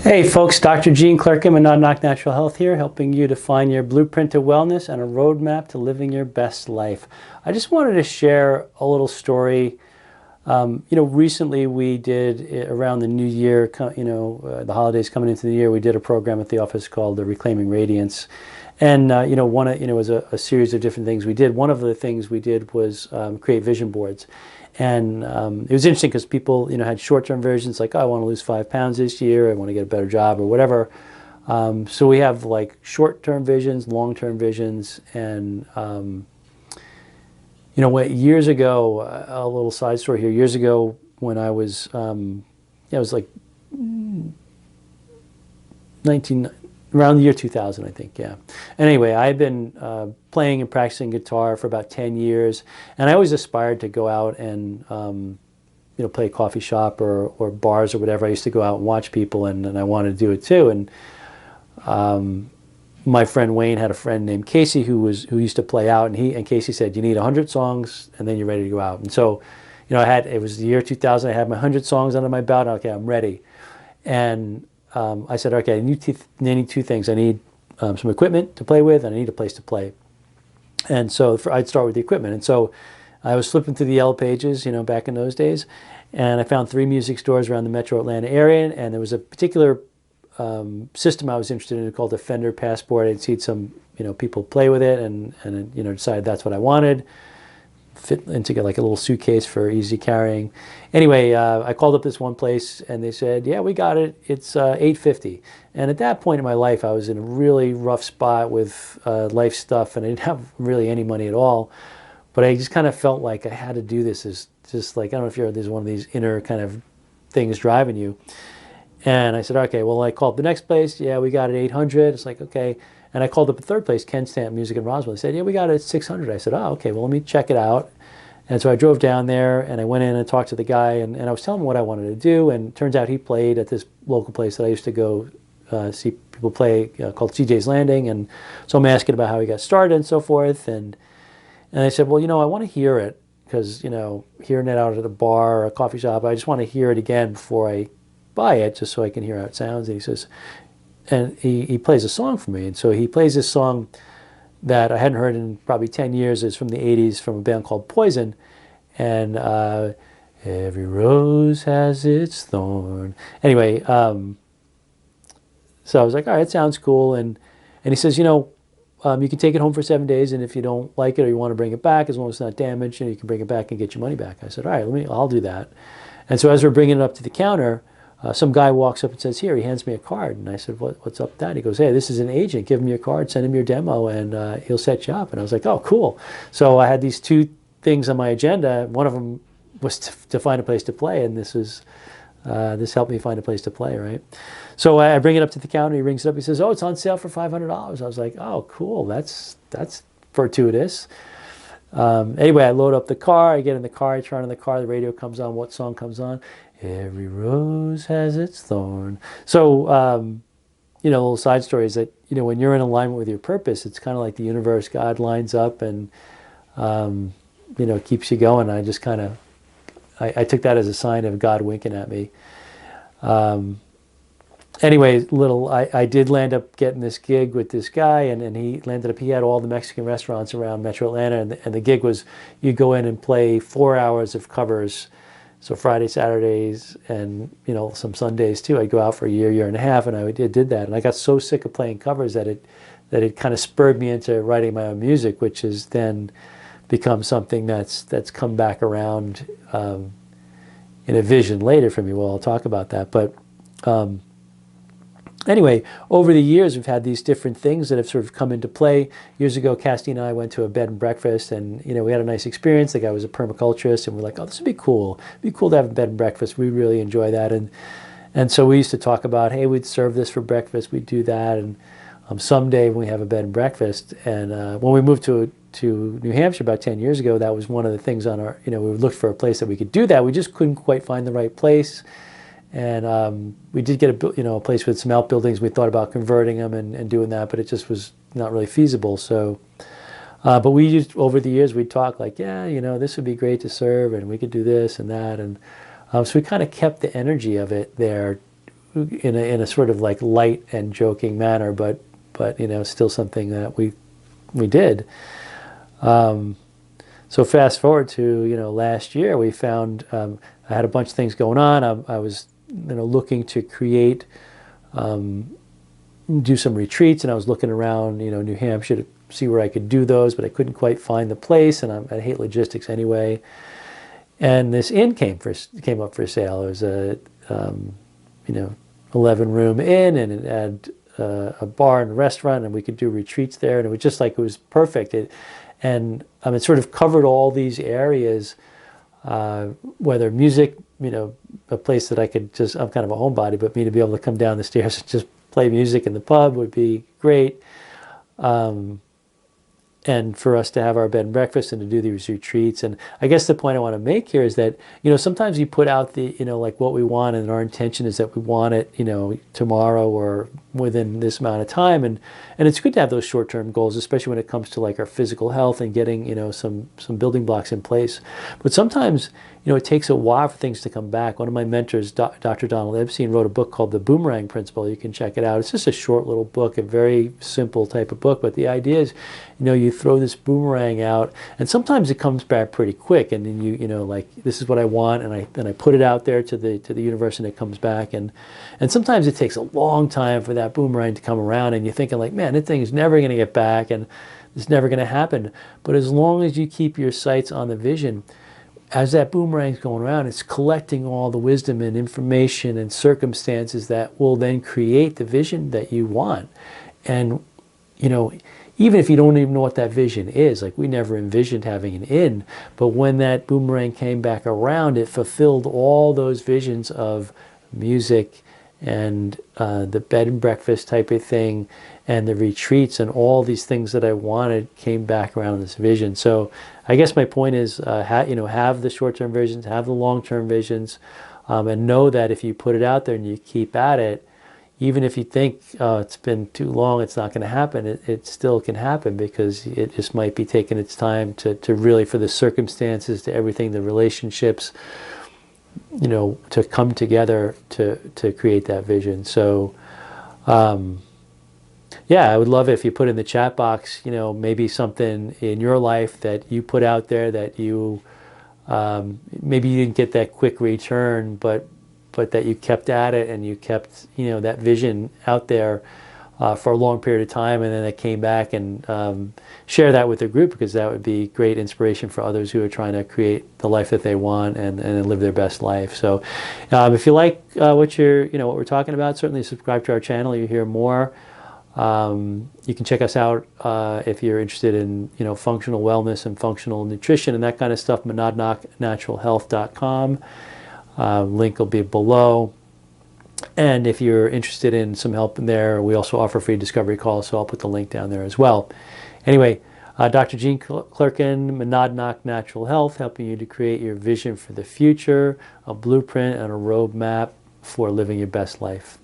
Hey folks, Dr. Gene Clerkin, Monadnock Natural Health here, helping you to find your blueprint to wellness and a roadmap to living your best life. I just wanted to share a little story. Recently we did around the new year, the holidays coming into the year, we did a program at the office called the Reclaiming Radiance. And, it was a series of different things we did. One of the things we did was create vision boards. And it was interesting because people, had short-term versions like, oh, I want to lose 5 pounds this year, I want to get a better job or whatever. So we have like short-term visions, long-term visions, and years ago, a little side story here. Years ago, when I was, it was like around the year 2000, I think, yeah. Anyway, I had been playing and practicing guitar for about 10 years, and I always aspired to go out and, play a coffee shop or bars or whatever. I used to go out and watch people, and I wanted to do it too. And my friend Wayne had a friend named Casey who used to play out, and Casey said, you need 100 songs, and then you're ready to go out. And so, it was the year 2000, I had my 100 songs under my belt, and okay, I'm ready. And I said, okay, I need two things. I need some equipment to play with, and I need a place to play. And so I'd start with the equipment. And so I was flipping through the Yellow Pages, back in those days, and I found 3 music stores around the metro Atlanta area, and there was a particular system I was interested in called the Fender Passport. I'd seen some, people play with it, and decided that's what I wanted. Fit into like a little suitcase for easy carrying. Anyway, I called up this one place and they said, yeah, we got it. It's $850. And at that point in my life, I was in a really rough spot with life stuff, and I didn't have really any money at all. But I just kind of felt like I had to do this. As just like, I don't know if there's one of these inner kind of things driving you. And I said, okay, well, I called the next place. Yeah, we got it 800. It's like, okay. And I called up a third place, Ken Stamp Music in Roswell. They said, yeah, we got it at 600. I said, oh, okay, well, let me check it out. And so I drove down there, and I went in and talked to the guy, and I was telling him what I wanted to do. And it turns out he played at this local place that I used to go see people play called CJ's Landing. And so I'm asking about how he got started and so forth. And I said, well, I want to hear it because, hearing it out at a bar or a coffee shop, I just want to hear it again before I buy it, just so I can hear how it sounds. And he says, and he plays a song for me. And so he plays this song that I hadn't heard in probably 10 years. It's from the 80s from a band called Poison. And every rose has its thorn. Anyway, so I was like, all right, it sounds cool. And he says, you can take it home for 7 days, and if you don't like it or you want to bring it back, as long as it's not damaged, you can bring it back and get your money back. I said, all right, I'll do that. And so as we're bringing it up to the counter, some guy walks up and says, here, he hands me a card. And I said, what's up with that? He goes, hey, this is an agent. Give him your card, send him your demo, and he'll set you up. And I was like, oh, cool. So I had these 2 things on my agenda. One of them was to find a place to play, and this helped me find a place to play, right? So I bring it up to the counter. He rings it up. He says, oh, it's on sale for $500. I was like, oh, cool. That's fortuitous. Anyway, I load up the car. I get in the car. I turn on the car. The radio comes on. What song comes on? Every rose has its thorn. So, a little side story is that, when you're in alignment with your purpose, it's kind of like the universe, God lines up and, keeps you going. I just kind of, I took that as a sign of God winking at me. Anyway, I did land up getting this gig with this guy, and he had all the Mexican restaurants around Metro Atlanta, and the gig was, you go in and play 4 hours of covers. So Friday, Saturdays, and some Sundays too. I'd go out for a year and a half, and I did that. And I got so sick of playing covers that it kind of spurred me into writing my own music, which has then become something that's come back around in a vision later for me. Well, I'll talk about that. But anyway, over the years, we've had these different things that have sort of come into play. Years ago, Casty and I went to a bed and breakfast, and we had a nice experience. The guy was a permaculturist, and we're like, oh, this would be cool. It'd be cool to have a bed and breakfast. We really enjoy that. And so we used to talk about, hey, we'd serve this for breakfast. We'd do that. And someday when we have a bed and breakfast, and when we moved to New Hampshire about 10 years ago, that was one of the things on our, we looked for a place that we could do that. We just couldn't quite find the right place. And we did get a place with some outbuildings. We thought about converting them and doing that, but it just was not really feasible. So, but we used, over the years, we'd talk like, yeah, this would be great to serve, and we could do this and that. And so we kind of kept the energy of it there in a sort of like light and joking manner, but still something that we did. So fast forward to last year, we found I had a bunch of things going on. I was looking to create, do some retreats, and I was looking around New Hampshire to see where I could do those, but I couldn't quite find the place, and I hate logistics anyway. And this inn came up for sale. It was a 11-room inn, and it had a bar and a restaurant, and we could do retreats there, and it was just like, it was perfect. It sort of covered all these areas, whether music, a place that I could just, I'm kind of a homebody, but me to be able to come down the stairs and just play music in the pub would be great. And for us to have our bed and breakfast and to do these retreats. And I guess the point I want to make here is that, sometimes you put out the, like what we want, and our intention is that we want it, tomorrow or within this amount of time. And it's good to have those short-term goals, especially when it comes to like our physical health and getting, some building blocks in place. But sometimes, it takes a while for things to come back. One of my mentors, Dr. Donald Epstein, wrote a book called The Boomerang Principle. You can check it out. It's just a short little book, a very simple type of book. But the idea is, you throw this boomerang out, and sometimes it comes back pretty quick. And then like, this is what I want, and I put it out there to the universe, and it comes back. And sometimes it takes a long time for that boomerang to come around, and you're thinking like, man, that thing is never going to get back, and it's never going to happen. But as long as you keep your sights on the vision, as that boomerang's going around, it's collecting all the wisdom and information and circumstances that will then create the vision that you want. And, even if you don't even know what that vision is, like we never envisioned having an inn, but when that boomerang came back around, it fulfilled all those visions of music and the bed and breakfast type of thing, and the retreats, and all these things that I wanted came back around this vision. So I guess my point is, have the short-term visions, have the long-term visions, and know that if you put it out there and you keep at it, even if you think it's been too long, it's not going to happen, it still can happen, because it just might be taking its time to really, for the circumstances, to everything, the relationships, to come together to create that vision. So, yeah, I would love it if you put in the chat box, maybe something in your life that you put out there that you, maybe you didn't get that quick return, but that you kept at it, and you kept, that vision out there for a long period of time, and then it came back, and share that with the group, because that would be great inspiration for others who are trying to create the life that they want and live their best life. So if you like what we're talking about, certainly subscribe to our channel. You hear more. You can check us out if you're interested in functional wellness and functional nutrition and that kind of stuff. Monadnocknaturalhealth.com. Link will be below. And if you're interested in some help in there, we also offer free discovery calls, so I'll put the link down there as well. Anyway, Dr. Gene Clerkin, Monadnock Natural Health, helping you to create your vision for the future, a blueprint and a roadmap for living your best life.